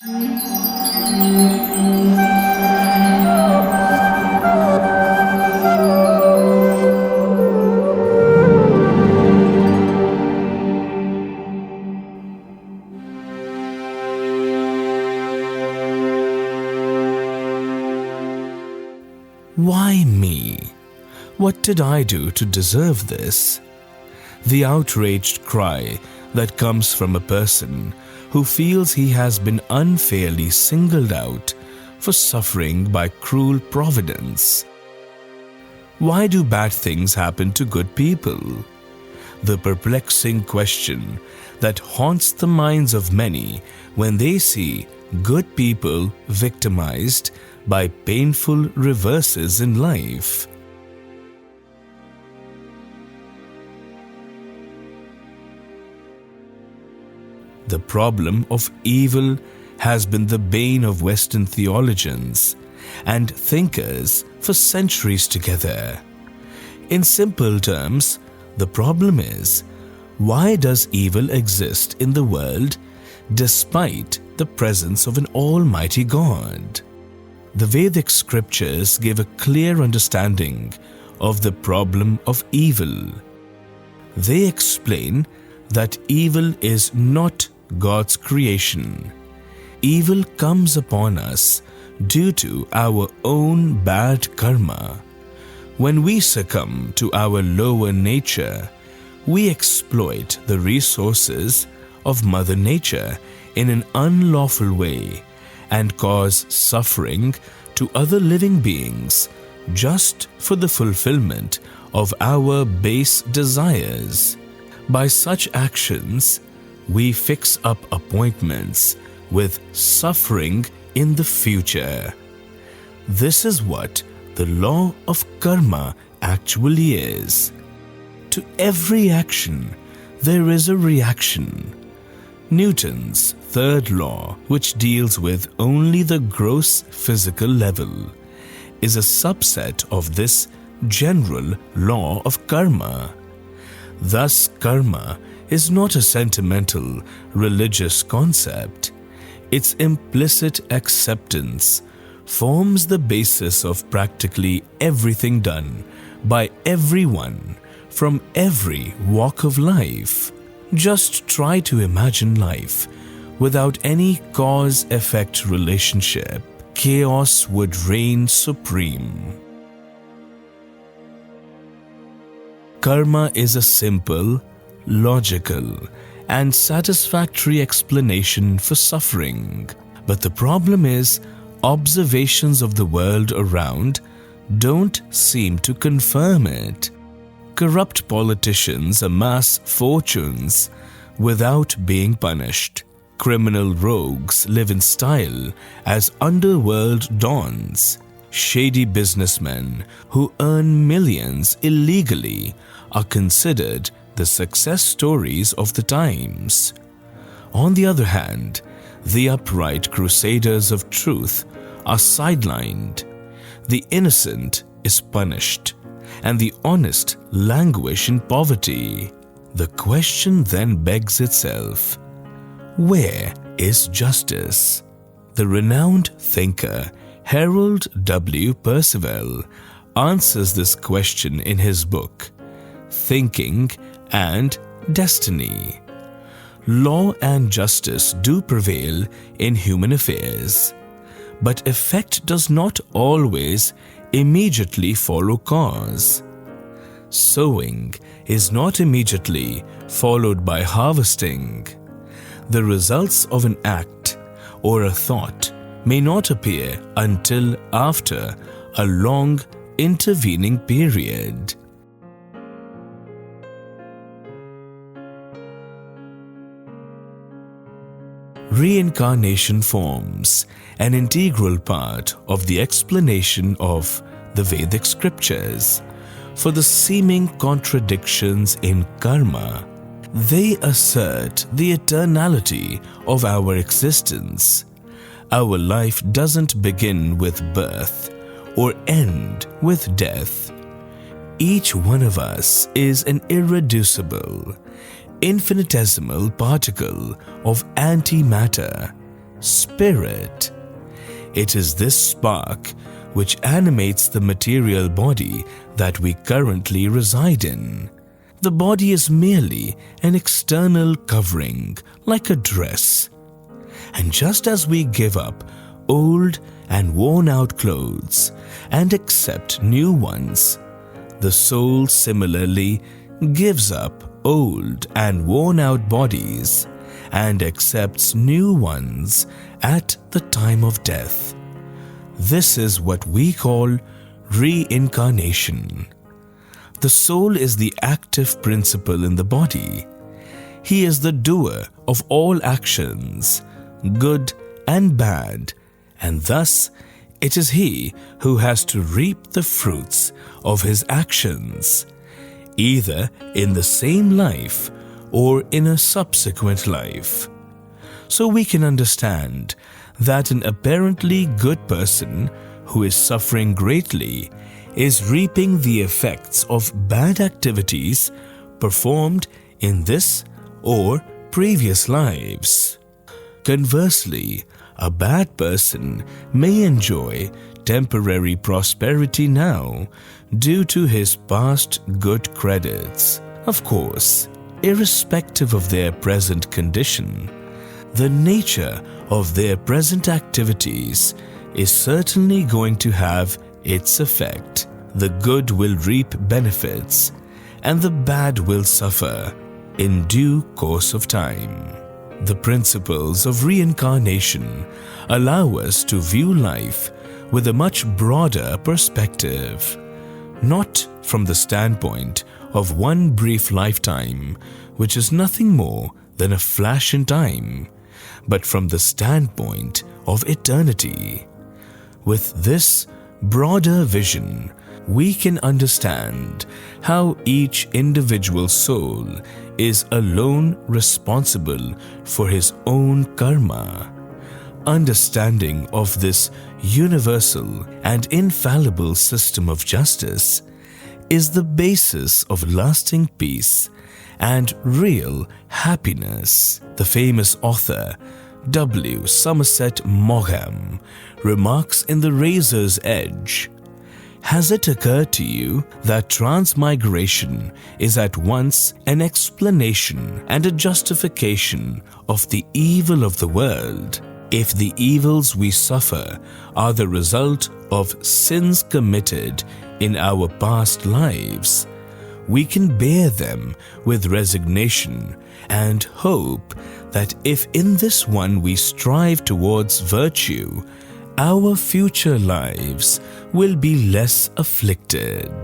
Why me? What did I do to deserve this? The outraged cry that comes from a person who feels he has been unfairly singled out for suffering by cruel providence. Why do bad things happen to good people? The perplexing question that haunts the minds of many when they see good people victimized by painful reverses in life. The problem of evil has been the bane of Western theologians and thinkers for centuries together. In simple terms, the problem is, why does evil exist in the world despite the presence of an almighty God? The Vedic scriptures give a clear understanding of the problem of evil. They explain that evil is not God's creation. Evil comes upon us due to our own bad karma. When we succumb to our lower nature, we exploit the resources of Mother Nature in an unlawful way and cause suffering to other living beings just for the fulfillment of our base desires. By such actions, we fix up appointments with suffering in the future. This is what the law of karma actually is. To every action, there is a reaction. Newton's third law, which deals with only the gross physical level, is a subset of this general law of karma. Thus, karma is not a sentimental religious concept. Its implicit acceptance forms the basis of practically everything done by everyone from every walk of life. Just try to imagine life without any cause-effect relationship. Chaos would reign supreme. Karma is a simple, logical, and satisfactory explanation for suffering. But the problem is, observations of the world around don't seem to confirm it. Corrupt politicians amass fortunes without being punished. Criminal rogues live in style as underworld dons. Shady businessmen who earn millions illegally are considered the success stories of the times. On the other hand, the upright crusaders of truth are sidelined. The innocent is punished, and the honest languish in poverty. The question then begs itself, where is justice? The renowned thinker Harold W. Percival answers this question in his book, Thinking and Destiny. Law and justice do prevail in human affairs, but effect does not always immediately follow cause. Sowing is not immediately followed by harvesting. The results of an act or a thought may not appear until after a long intervening period. Reincarnation forms an integral part of the explanation of the Vedic scriptures. For the seeming contradictions in karma, they assert the eternality of our existence. Our life doesn't begin with birth or end with death. Each one of us is an irreducible, infinitesimal particle of antimatter. spirit. It is this spark which animates the material body that we currently reside in. The body is merely an external covering, like a dress. And just as we give up old and worn-out clothes and accept new ones, the soul similarly gives up old and worn-out bodies and accepts new ones at the time of death. This is what we call reincarnation. The soul is the active principle in the body. He is the doer of all actions, good and bad, and thus it is he who has to reap the fruits of his actions, either in the same life or in a subsequent life. So we can understand that an apparently good person who is suffering greatly is reaping the effects of bad activities performed in this or previous lives. Conversely, a bad person may enjoy temporary prosperity now due to his past good credits. Of course, irrespective of their present condition, the nature of their present activities is certainly going to have its effect. The good will reap benefits and the bad will suffer in due course of time. The principles of reincarnation allow us to view life with a much broader perspective, not from the standpoint of one brief lifetime, which is nothing more than a flash in time, but from the standpoint of eternity. With this broader vision, we can understand how each individual soul is alone responsible for his own karma. Understanding of this universal and infallible system of justice is the basis of lasting peace and real happiness. The famous author W. Somerset Maugham remarks in The Razor's Edge, "Has it occurred to you that transmigration is at once an explanation and a justification of the evil of the world? If the evils we suffer are the result of sins committed in our past lives, we can bear them with resignation and hope that if in this one we strive towards virtue, our future lives will be less afflicted."